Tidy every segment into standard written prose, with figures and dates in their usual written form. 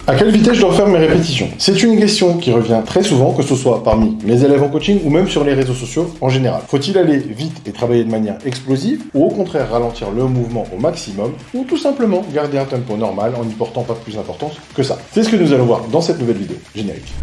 À quelle vitesse je dois faire mes répétitions? C'est une question qui revient très souvent, que ce soit parmi mes élèves en coaching ou même sur les réseaux sociaux en général. Faut-il aller vite et travailler de manière explosive ou au contraire ralentir le mouvement au maximum ou tout simplement garder un tempo normal en n'y portant pas plus d'importance que ça? C'est ce que nous allons voir dans cette nouvelle vidéo. Générique.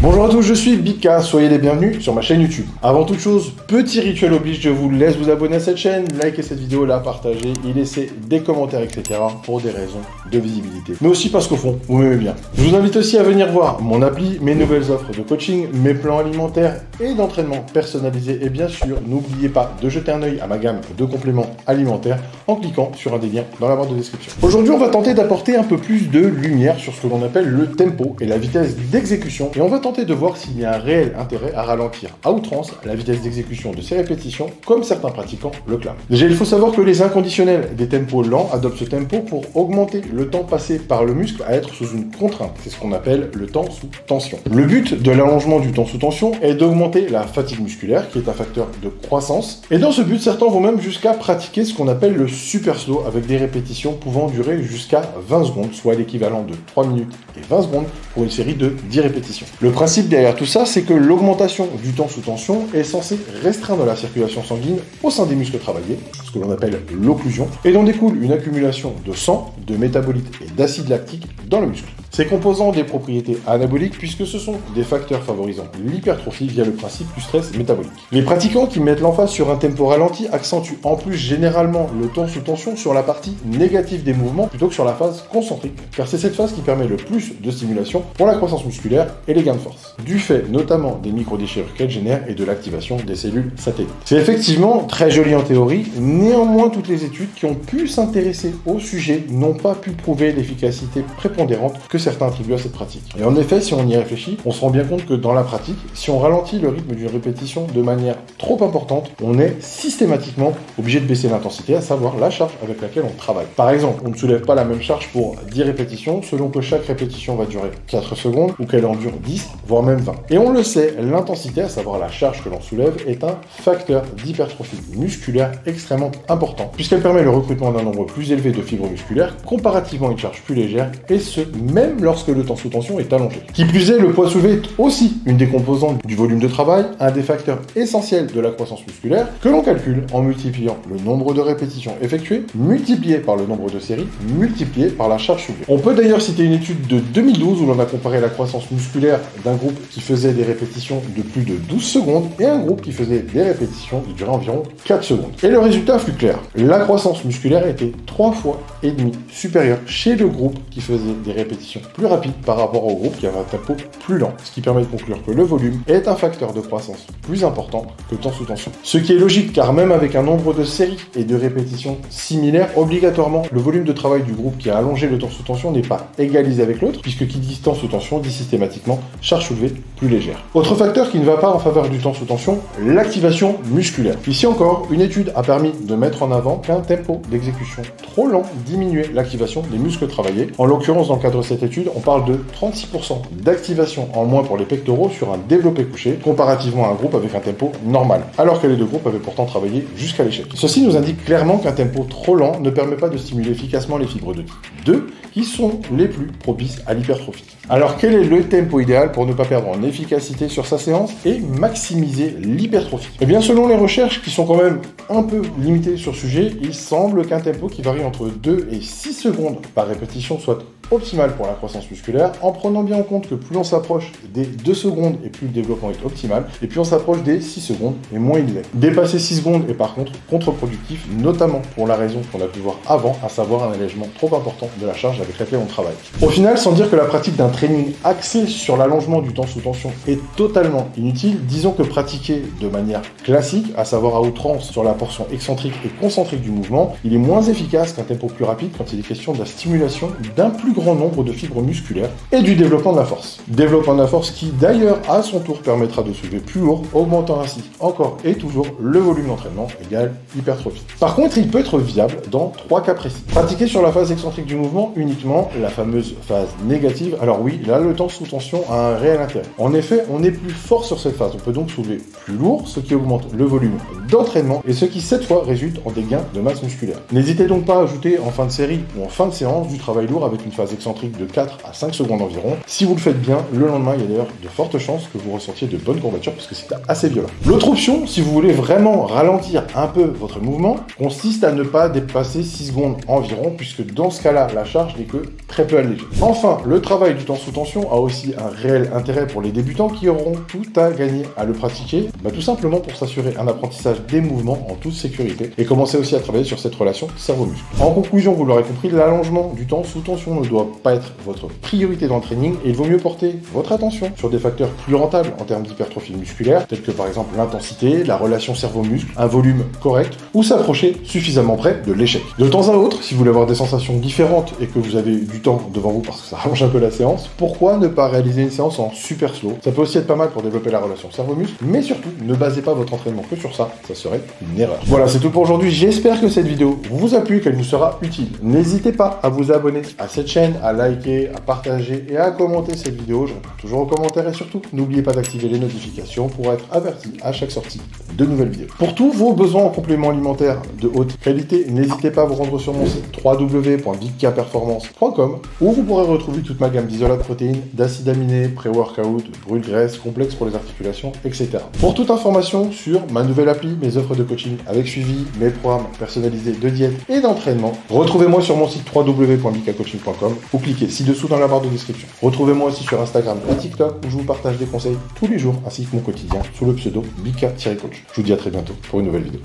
Bonjour à tous, je suis Bika, soyez les bienvenus sur ma chaîne YouTube. Avant toute chose, petit rituel oblige, je vous laisse vous abonner à cette chaîne, liker cette vidéo, la partager, y laisser des commentaires, etc. pour des raisons de visibilité. Mais aussi parce qu'au fond, vous m'aimez bien. Je vous invite aussi à venir voir mon appli, mes nouvelles offres de coaching, mes plans alimentaires et d'entraînement personnalisés. Et bien sûr, n'oubliez pas de jeter un œil à ma gamme de compléments alimentaires en cliquant sur un des liens dans la barre de description. Aujourd'hui, on va tenter d'apporter un peu plus de lumière sur ce que l'on appelle le tempo et la vitesse d'exécution. Et on va tenter de voir s'il y a un réel intérêt à ralentir à outrance la vitesse d'exécution de ces répétitions, comme certains pratiquants le clament. Déjà, il faut savoir que les inconditionnels des tempos lents adoptent ce tempo pour augmenter le temps passé par le muscle à être sous une contrainte. C'est ce qu'on appelle le temps sous tension. Le but de l'allongement du temps sous tension est d'augmenter la fatigue musculaire, qui est un facteur de croissance. Et dans ce but, certains vont même jusqu'à pratiquer ce qu'on appelle le super slow, avec des répétitions pouvant durer jusqu'à 20 secondes, soit l'équivalent de 3 minutes et 20 secondes pour une série de 10 répétitions. Le principe derrière tout ça, c'est que l'augmentation du temps sous tension est censée restreindre la circulation sanguine au sein des muscles travaillés, ce que l'on appelle l'occlusion, et dont découle une accumulation de sang, de métabolites et d'acide lactique dans le muscle. Ces composants ont des propriétés anaboliques puisque ce sont des facteurs favorisant l'hypertrophie via le principe du stress métabolique. Les pratiquants qui mettent l'emphase sur un tempo ralenti accentuent en plus généralement le temps sous tension sur la partie négative des mouvements plutôt que sur la phase concentrique, car c'est cette phase qui permet le plus de stimulation pour la croissance musculaire et les gains de force, du fait notamment des microdéchirures qu'elle génère et de l'activation des cellules satellites. C'est effectivement très joli en théorie, néanmoins toutes les études qui ont pu s'intéresser au sujet n'ont pas pu prouver l'efficacité prépondérante que certains attribuent à cette pratique. Et en effet, si on y réfléchit, on se rend bien compte que dans la pratique, si on ralentit le rythme d'une répétition de manière trop importante, on est systématiquement obligé de baisser l'intensité, à savoir la charge avec laquelle on travaille. Par exemple, on ne soulève pas la même charge pour 10 répétitions, selon que chaque répétition va durer 4 secondes ou qu'elle en dure 10, voire même 20. Et on le sait, l'intensité, à savoir la charge que l'on soulève, est un facteur d'hypertrophie musculaire extrêmement important, puisqu'elle permet le recrutement d'un nombre plus élevé de fibres musculaires comparativement à une charge plus légère, et ce, même lorsque le temps sous tension est allongé. Qui plus est, le poids soulevé est aussi une des composantes du volume de travail, un des facteurs essentiels de la croissance musculaire, que l'on calcule en multipliant le nombre de répétitions effectuées, multiplié par le nombre de séries, multiplié par la charge soulevée. On peut d'ailleurs citer une étude de 2012 où l'on a comparé la croissance musculaire d'un groupe qui faisait des répétitions de plus de 12 secondes et un groupe qui faisait des répétitions qui duraient environ 4 secondes. Et le résultat fut clair. La croissance musculaire était 3 fois et demi supérieure chez le groupe qui faisait des répétitions plus rapides par rapport au groupe qui avait un tempo plus lent, ce qui permet de conclure que le volume est un facteur de croissance plus important que le temps sous tension. Ce qui est logique car même avec un nombre de séries et de répétitions similaires, obligatoirement le volume de travail du groupe qui a allongé le temps sous tension n'est pas égalisé avec l'autre, puisque qui dit temps sous tension dit systématiquement charge soulevée plus légère. Autre facteur qui ne va pas en faveur du temps sous tension, l'activation musculaire. Ici encore, une étude a permis de mettre en avant qu'un tempo d'exécution trop lent diminuait l'activation des muscles travaillés. En l'occurrence, dans le cadre de cette étude, on parle de 36% d'activation en moins pour les pectoraux sur un développé couché, comparativement à un groupe avec un tempo normal, alors que les deux groupes avaient pourtant travaillé jusqu'à l'échec. Ceci nous indique clairement qu'un tempo trop lent ne permet pas de stimuler efficacement les fibres de type 2, qui sont les plus propices à l'hypertrophie. Alors quel est le tempo idéal pour ne pas perdre en efficacité sur sa séance et maximiser l'hypertrophie? Eh bien, selon les recherches qui sont quand même un peu limitées sur ce sujet, il semble qu'un tempo qui varie entre 2 et 6 secondes par répétition soit optimal pour la croissance musculaire, en prenant bien en compte que plus on s'approche des 2 secondes et plus le développement est optimal, et plus on s'approche des 6 secondes et moins il est. Dépasser 6 secondes est par contre contre-productif, notamment pour la raison qu'on a pu voir avant, à savoir un allègement trop important de la charge avec laquelle on travaille. Au final, sans dire que la pratique d'un training axé sur l'allongement du temps sous tension est totalement inutile, disons que pratiquer de manière classique, à savoir à outrance sur la portion excentrique et concentrique du mouvement, il est moins efficace qu'un tempo plus rapide quand il est question de la stimulation d'un plus plus grand nombre de fibres musculaires et du développement de la force. Développement de la force qui d'ailleurs à son tour permettra de soulever plus lourd, augmentant ainsi encore et toujours le volume d'entraînement égale hypertrophie. Par contre, il peut être viable dans 3 cas précis. Pratiquer sur la phase excentrique du mouvement uniquement, la fameuse phase négative, alors oui, là le temps sous tension a un réel intérêt. En effet, on est plus fort sur cette phase, on peut donc soulever plus lourd, ce qui augmente le volume d'entraînement et ce qui cette fois résulte en des gains de masse musculaire. N'hésitez donc pas à ajouter en fin de série ou en fin de séance du travail lourd avec une phase excentrique de 4 à 5 secondes environ. Si vous le faites bien, le lendemain, il y a d'ailleurs de fortes chances que vous ressentiez de bonnes courbatures parce que c'est assez violent. L'autre option, si vous voulez vraiment ralentir un peu votre mouvement, consiste à ne pas dépasser 6 secondes environ puisque dans ce cas-là, la charge n'est que très peu allégée. Enfin, le travail du temps sous tension a aussi un réel intérêt pour les débutants qui auront tout à gagner à le pratiquer, tout simplement pour s'assurer un apprentissage des mouvements en toute sécurité et commencer aussi à travailler sur cette relation cerveau-muscle. En conclusion, vous l'aurez compris, l'allongement du temps sous tension ne doit pas être votre priorité dans le training et il vaut mieux porter votre attention sur des facteurs plus rentables en termes d'hypertrophie musculaire, tels que par exemple l'intensité, la relation cerveau-muscle, un volume correct ou s'approcher suffisamment près de l'échec. De temps à autre, si vous voulez avoir des sensations différentes et que vous avez du temps devant vous parce que ça rallonge un peu la séance, pourquoi ne pas réaliser une séance en super slow? Ça peut aussi être pas mal pour développer la relation cerveau-muscle, mais surtout, ne basez pas votre entraînement que sur ça serait une erreur. Voilà, c'est tout pour aujourd'hui. J'espère que cette vidéo vous a plu, qu'elle vous sera utile. N'hésitez pas à vous abonner à cette chaîne, à liker, à partager et à commenter cette vidéo. Je réponds toujours aux commentaires et surtout, n'oubliez pas d'activer les notifications pour être averti à chaque sortie de nouvelles vidéos. Pour tous vos besoins en compléments alimentaires de haute qualité, n'hésitez pas à vous rendre sur mon site www.bigkperformance.com où vous pourrez retrouver toute ma gamme d'isolats de protéines, d'acides aminés, pré-workout, brûle-graisse, complexes pour les articulations, etc. Pour toute information sur ma nouvelle appli, mes offres de coaching avec suivi, mes programmes personnalisés de diète et d'entraînement, retrouvez-moi sur mon site www.bikacoaching.com ou cliquez ci-dessous dans la barre de description. Retrouvez-moi aussi sur Instagram et TikTok où je vous partage des conseils tous les jours ainsi que mon quotidien sous le pseudo Bika-Coach. Je vous dis à très bientôt pour une nouvelle vidéo.